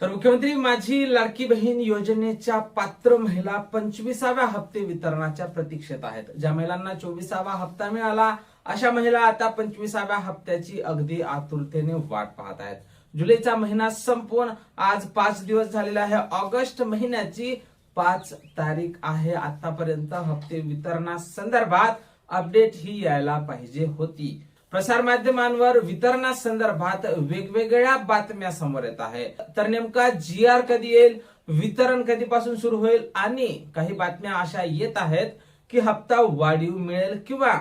तर मुख्यमंत्री माझी लाडकी बहीण योजनेच्या पात्र महिला 25व्या हप्ते वितरणाच्या प्रतीक्षेत आहेत. ज्या महिलांना 24वा हप्ता मिळाला अशा महिला आता 25व्या हप्त्याची अगदी आतुरतेने वाट पाहत आहेत. जुलैचा महिना संपून आज 5 दिवस झालेला आहे. ऑगस्ट महिन्याची 5 तारीख आहे. आतापर्यंत हप्ते वितरणासंदर्भात अपडेट ही यायला पाहिजे होती. प्रसार माध्यमांवर वितरणासंदर्भात वेगवेगळ्या बातम्या समोर येत आहे. तर नेमका GR कधी येईल, वितरण कधीपासून सुरू होईल आणि काही बातम्या अशा येत आहेत की हप्ता वाढीव मिळेल किंवा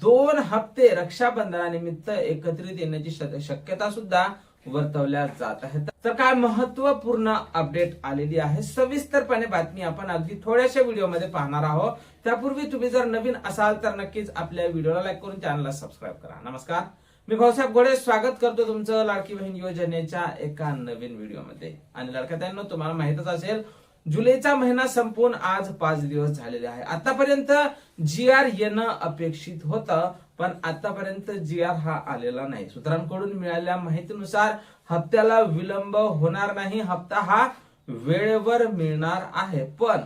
2 हप्ते रक्षाबंधनानिमित्त एकत्रित येण्याची शक्यता सुद्धा वर्तवल्या जात आहे. तर काय महत्वपूर्ण अपडेट आलेली आहे, सविस्तरपणे बातमी आपण अगदी थोड्याशा व्हिडिओमध्ये पाहणार आहोत. त्यापूर्वी तुम्ही जर नवीन असाल तर नक्कीच आपल्या व्हिडिओला लाईक करून चॅनलला सबस्क्राईब करा. नमस्कार, मी भाऊसाहेब घोडे स्वागत करतो तुमचं लाडकी बहीण योजनेच्या एका नवीन व्हिडिओमध्ये. आणि लाडक्यातांनो, तुम्हाला माहितच असेल जुलैचा महिना संपून आज 5 दिवस झालेले आहे. आतापर्यंत GR येणं अपेक्षित होतं, पण आतापर्यंत GR हा आलेला नाही. सूत्रांकडून मिळालेल्या माहितीनुसार हप्त्याला विलंब होणार नाही. हप्ता हा वेळेवर मिळणार आहे. पण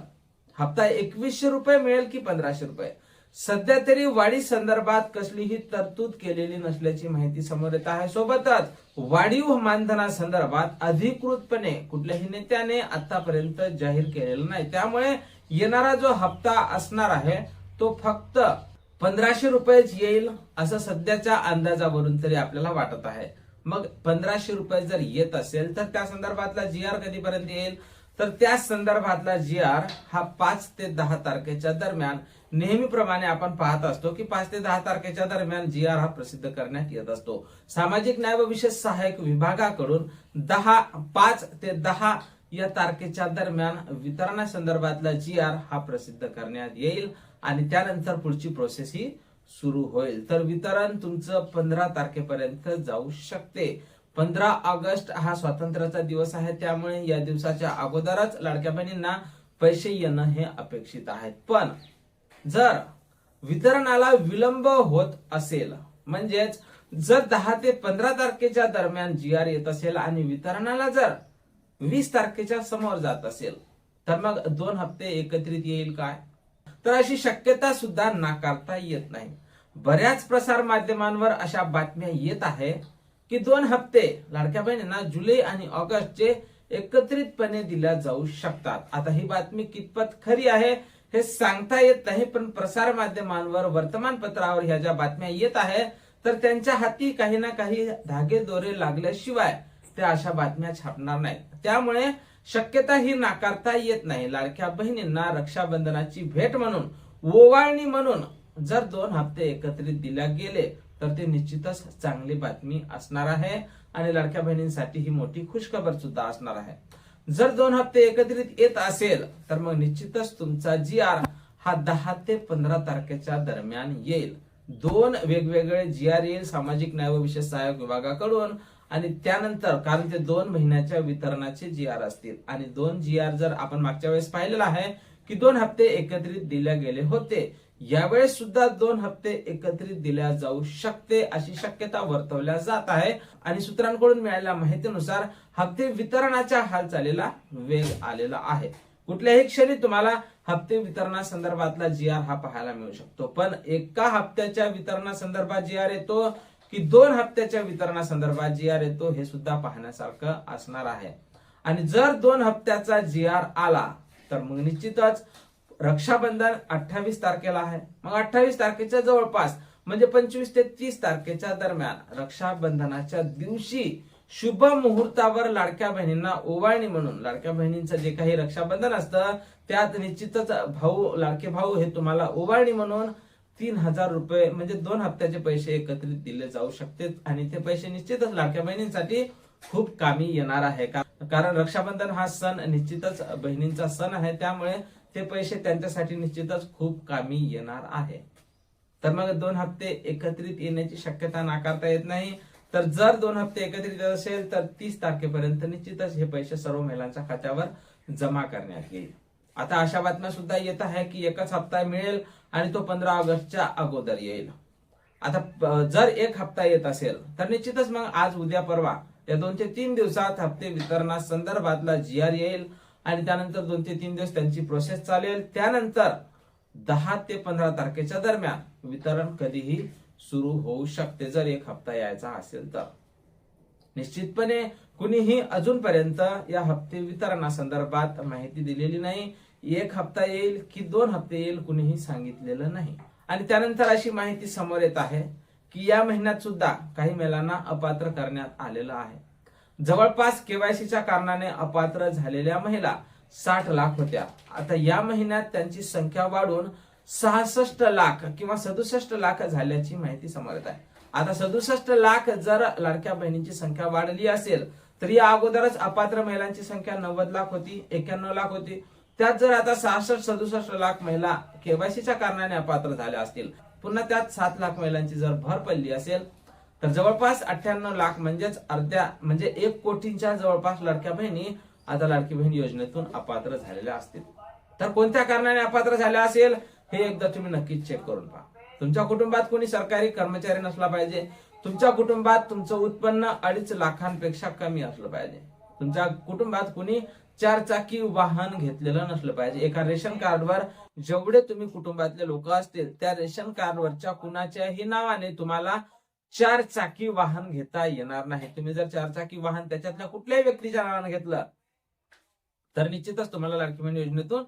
हप्ता 2100 रुपये मिळेल की 1500 रुपये, सध्या तरी वाढी संदर्भात कसलीही तरतूद केलेली नसल्याची माहिती समोर येत आहे. सोबतच वाढीव मानधनासंदर्भात अधिकृतपणे कुठल्याही नेत्याने आतापर्यंत जाहीर केलेलं नाही. त्यामुळे येणारा जो हप्ता असणार आहे तो फक्त 1500 रुपयेच येईल असं सध्याच्या अंदाजावरून तरी आपल्याला वाटत आहे. मग 1500 रुपये जर येत असेल तर त्या संदर्भातला GR कधीपर्यंत येईल, तर त्या संदर्भातला GR हा 5 ते 10 तारखेच्या दरम्यान, नेहमीप्रमाणे आपण पाहत असतो की 5 ते 10 तारखेच्या दरम्यान GR हा प्रसिद्ध करण्यात येत असतो. सामाजिक न्याय व विशेष सहाय्यक विभागाकडून 5 ते 10 या तारखेच्या दरम्यान वितरणासंदर्भातला GR हा प्रसिद्ध करण्यात येईल आणि त्यानंतर पुढची प्रोसेस ही सुरू होईल. तर वितरण तुमचं 15 तारखेपर्यंत जाऊ शकते. 15 ऑगस्ट हा स्वातंत्र्याचा दिवस आहे, त्यामुळे या दिवसाच्या अगोदरच लाडक्या बहिणींना पैसे येणं हे अपेक्षित आहे. पण जर वितरणाला विलंब होत असेल, म्हणजेच जर 10 ते 15 तारखेच्या दरम्यान GR येत असेल आणि वितरणाला जर 20 तारखेच्या समोर जात असेल, तर मग 2 हप्ते एकत्रित येईल काय? तर अशी शक्यता सुद्धा नाकारता येत नाही. बऱ्याच प्रसार माध्यमांवर अशा बातम्या येत आहे की 2 हप्ते लाडक्या बहिणींना जुलै आणि ऑगस्टचे एकत्रितपणे दिल्या जाऊ शकतात. आता ही बातमी कितपत खरी आहे हे सांगता येत नाही, पण प्रसार माध्यमांवर, वर्तमानपत्रावर ह्या ज्या बातम्या येत आहे तर त्यांच्या हाती काही ना काही धागे दोरे लागल्याशिवाय त्या अशा बातम्या छापणार नाहीत. त्यामुळे शक्यता ही नाकारता येत नाही. लाडक्या बहिणींना रक्षाबंधनाची भेट म्हणून, ओवाळणी म्हणून जर 2 हप्ते एकत्रित दिल्या गेले तर ते निश्चितच चांगली बातमी असणार आहे आणि लाडक्या बहिणींसाठी ही मोठी खुशखबर सुद्धा असणार आहे. जर 2 हप्ते एकत्रित येत असेल तर मग निश्चितच तुमचा GR हा 10 ते 15 तारखेच्या दरम्यान येईल. 2 वेगवेगळे GR येईल सामाजिक न्याय व विशेष सहाय्यक विभागाकडून आणि त्यानंतर, कारण ते 2 महिन्याच्या वितरणाचे GR असतील आणि 2 GR जर आपण मागच्या वेळेस पाहिलेलं आहे की 2 हप्ते एकत्रित दिल्या गेले होते, यावेळेस सुद्धा 2 हप्ते एकत्रित दिल्या जाऊ शकते अशी शक्यता वर्तवल्या जात आहे. आणि सूत्रांकडून मिळालेल्या माहितीनुसार हप्ते वितरणाच्या हालचालीला वेग आलेला आहे. कुठल्याही क्षणी तुम्हाला हप्ते वितरणासंदर्भातला GR हा पाहायला मिळू शकतो. पण एका हप्त्याच्या वितरणासंदर्भात GR येतो की 2 हप्त्याच्या वितरणासंदर्भात GR येतो हे सुद्धा पाहण्यासारखं असणार आहे. आणि जर 2 हप्त्याचा GR आला तर मग निश्चितच रक्षाबंधन 28 तारखेला आहे. मग 28 तारखेच्या जवळपास म्हणजे 25 ते 30 तारखेच्या दरम्यान रक्षाबंधनाच्या दिवशी शुभ मुहूर्तावर लाडक्या बहिणींना ओवाळणी म्हणून, लाडक्या बहिणींचं जे काही रक्षाबंधन असतं त्यात निश्चितच लाडके भाऊ हे तुम्हाला ओवाळणी म्हणून 3000 रुपये म्हणजे 2 हप्त्याचे पैसे एकत्रित दिले जाऊ शकते आणि ते पैसे निश्चितच लाडक्या बहिणींसाठी खूप कामी येणार आहे. कारण रक्षाबंधन हा सण निश्चितच बहिणींचा सण आहे, त्यामुळे ते पैसे त्यांच्यासाठी निश्चितच खूप कामी येणार आहे. तर मग 2 हप्ते एकत्रित येण्याची शक्यता नाकारता येत नाही. तर जर 2 हप्ते एकत्रित येत असेल तर 30 तारखेपर्यंत निश्चितच हे पैसे सर्व महिलांच्या खात्यावर जमा करण्यात येईल. आता अशा बातम्या सुद्धा येत आहे की एकच हप्ता मिळेल आणि तो 15 ऑगस्टच्या अगोदर येईल. आता जर 1 हप्ता येत असेल तर निश्चितच मग आज, उद्या, परवा या 2 ते 3 दिवसात हप्ते वितरणासंदर्भातला GR येईल आणि त्यानंतर 2 ते 3 दिवस त्यांची प्रोसेस चालेल. त्यानंतर 10 ते 15 तारखेच्या दरम्यान वितरण कधीही सुरू होऊ शकते जर एक हप्ता यायचा असेल तर. निश्चितपणे कुणीही अजूनपर्यंत या हप्ते वितरणासंदर्भात माहिती दिलेली नाही. 1 हप्ता येईल की 2 हप्ते येईल कुणीही सांगितलेलं नाही. आणि त्यानंतर अशी माहिती समोर येत आहे की या महिन्यात सुद्धा काही महिलांना अपात्र करण्यात आलेलं आहे. जवळपास केवायसीच्या कारणाने अपात्र झालेल्या महिला 60 लाख होत्या. आता या महिन्यात त्यांची संख्या वाढून 66 लाख किंवा 67 लाख झाल्याची माहिती समोर येत आहे. आता 67 लाख जर लाडक्या बहिणींची संख्या वाढली असेल तर या अगोदरच अपात्र महिलांची संख्या 90 लाख होती, 91 लाख होती. त्यात जर आता 66-67 लाख महिला केवायसीच्या कारणाने अपात्र झाल्या असतील, पुन्हा त्यात 7 लाख महिलांची जर भर पडली असेल तर जवळपास 98 लाख म्हणजेच अर्ध्या म्हणजे 1 कोटींच्या जवळपास लाडक्या बहिणी आता लाडकी बहीण योजनेतून अपात्र झालेल्या असतील. तर कोणत्या कारणाने अपात्र झाल्या असेल हे एकदा तुम्ही नक्कीच चेक करून पहा. तुमच्या कुटुंबात कोणी सरकारी कर्मचारी नसला पाहिजे. तुमच्या कुटुंबात तुमचं उत्पन्न 2.5 लाखांपेक्षा कमी असलं पाहिजे. तुमच्या कुटुंबात कुणी 4 चाकी वाहन घेतलेलं नसलं पाहिजे. एका रेशन कार्डवर जेवढे तुम्ही कुटुंबातले लोक असतील त्या रेशन कार्डवरच्या कुणाच्याही नावाने तुम्हाला 4 चाकी वाहन घेता येणार नाही. तुम्ही जर 4 चाकी वाहन त्याच्यातल्या कुठल्याही व्यक्तीच्या नावाने घेतलं तर निश्चितच तुम्हाला लाडकी बहीण योजनेतून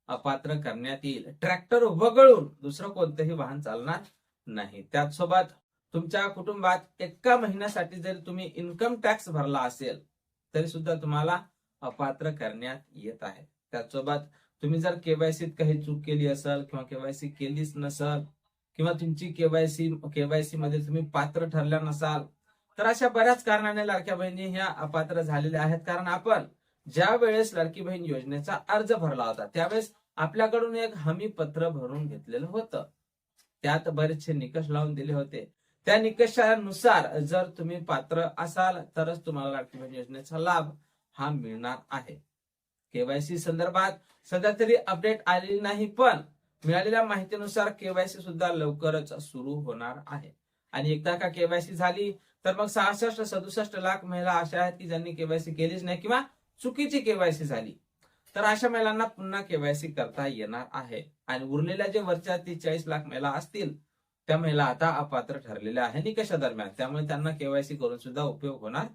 अपात्र करण्यात येईल. ट्रॅक्टर वगळून दुसरं कोणतंही वाहन चालणार नाही. त्याचसोबत तुमच्या कुटुंबात एका महिन्यासाठी जर तुम्ही इन्कम टॅक्स भरला असेल तरी सुद्धा तुम्हाला अपात्र करण्यात येत आहे. त्याचसोबत तुम्ही जर केवायसीत काही चूक केली असेल किंवा केवायसी केलीच नसेल किंवा तुमची केवायसी मध्ये तुम्ही पात्र ठरल्या नसाल तर अशा बऱ्याच कारणाने लाडक्या बहिणी ह्या अपात्र झालेल्या आहेत. कारण आपण ज्या वेळेस लाडकी बहीण योजनेचा अर्ज भरला होता त्यावेळेस आपल्याकडून एक हमी पत्र भरून घेतलेलं होतं. त्यात बरेचसे निकष लावून दिले होते. त्या निकषानुसार जर तुम्ही पात्र असाल तरच तुम्हाला लाडकी बहीण योजनेचा लाभ हा मिळणार आहे. केवायसी संदर्भात सध्या तरी अपडेट आलेली नाही, पण मिळालेल्या माहितीनुसार केवायसी सुद्धा लवकरच सुरू होणार आहे. आणि एकदा का केवायसी झाली तर मग 66-67 लाख महिला अशा आहेत की ज्यांनी केवायसी केलीच नाही किंवा चुकीची केवायसी झाली तर अशा महिलांना पुन्हा केवायसी करता येणार आहे. आणि उरलेल्या जे वरच्या 40 लाख महिला असतील त्या महिला आता अपात्र ठरलेल्या आहे निकषा दरम्यान. त्यामुळे त्यांना केवायसी करून सुद्धा उपयोग होणार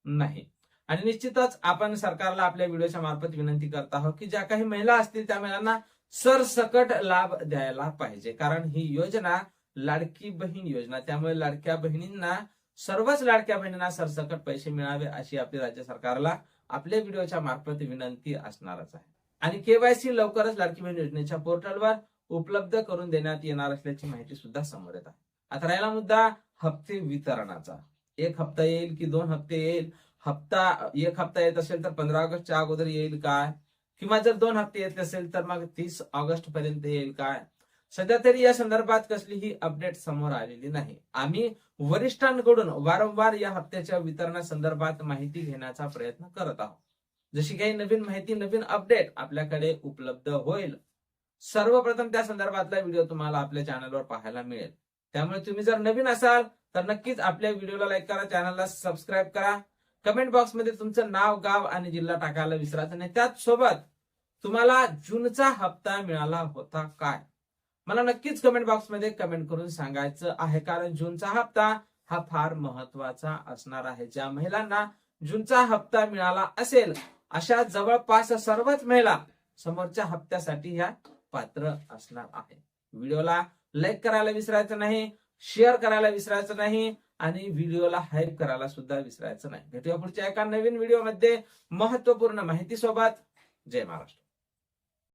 नाही. आणि निश्चितच आपण सरकारला आपल्या व्हिडिओच्या मार्फत विनंती करत आहोत की ज्या काही महिला असतील त्या महिलांना सरसकट लाभ द्यायला पाहिजे. कारण ही योजना लाडकी बहीण योजना, त्यामुळे लाडक्या बहिणींना सर्वच लाडक्या बहिणींना सरसकट पैसे मिळावे अशी आपली राज्य सरकारला आपल्या व्हिडिओच्या मार्फत विनंती असणारच आहे. आणि केवायसी लवकरच लाडकी बहीण योजनेच्या पोर्टलवर उपलब्ध करून देण्यात येणार असल्याची माहिती सुद्धा समोर येत आहे. आता राहिला मुद्दा हप्ते वितरणाचा. 1 हप्ता येईल की 2 हप्ते येईल. 1 हप्ता येत असेल तर 15 ऑगस्टच्या अगोदर येईल काय, किंवा जर 2 हप्ते येत असेल तर मग 30 ऑगस्ट पर्यंत येईल काय. सध्या तरी या संदर्भात कसलीही अपडेट समोर आलेली नाही. आम्ही वरिष्ठांकडून वारंवार या हप्त्याच्या वितरणासंदर्भात माहिती घेण्याचा प्रयत्न करत आहोत. जशी काही नवीन माहिती, नवीन अपडेट आपल्याकडे उपलब्ध होईल सर्वप्रथम त्या संदर्भातला व्हिडिओ तुम्हाला आपल्या चॅनलवर पाहायला मिळेल. त्यामुळे तुम्ही जर नवीन असाल तर नक्कीच आपल्या व्हिडिओला लाईक करा, चॅनलला सबस्क्राईब करा. कमेंट बॉक्समध्ये तुमचं नाव, गाव आणि जिल्हा टाकायला विसरायचं नाही. त्याचसोबत तुम्हाला जूनचा हप्ता मिळाला होता काय, मला नक्कीच कमेंट बॉक्समध्ये कमेंट करून सांगायचं आहे. कारण जूनचा हप्ता हा फार महत्वाचा असणार आहे. ज्या महिलांना जूनचा हप्ता मिळाला असेल अशा जवळपास सर्वच महिला समोरच्या हप्त्यासाठी ह्या पात्र असणार आहे. व्हिडिओला लाईक करायला विसरायचं नाही, शेअर करायला विसरायचं नाही आणि व्हिडिओला हाईप करायला सुद्धा विसरायचं नाही. भेटूया पुढच्या एका नवीन व्हिडिओमध्ये महत्वपूर्ण माहिती सोबत. जय महाराष्ट्र.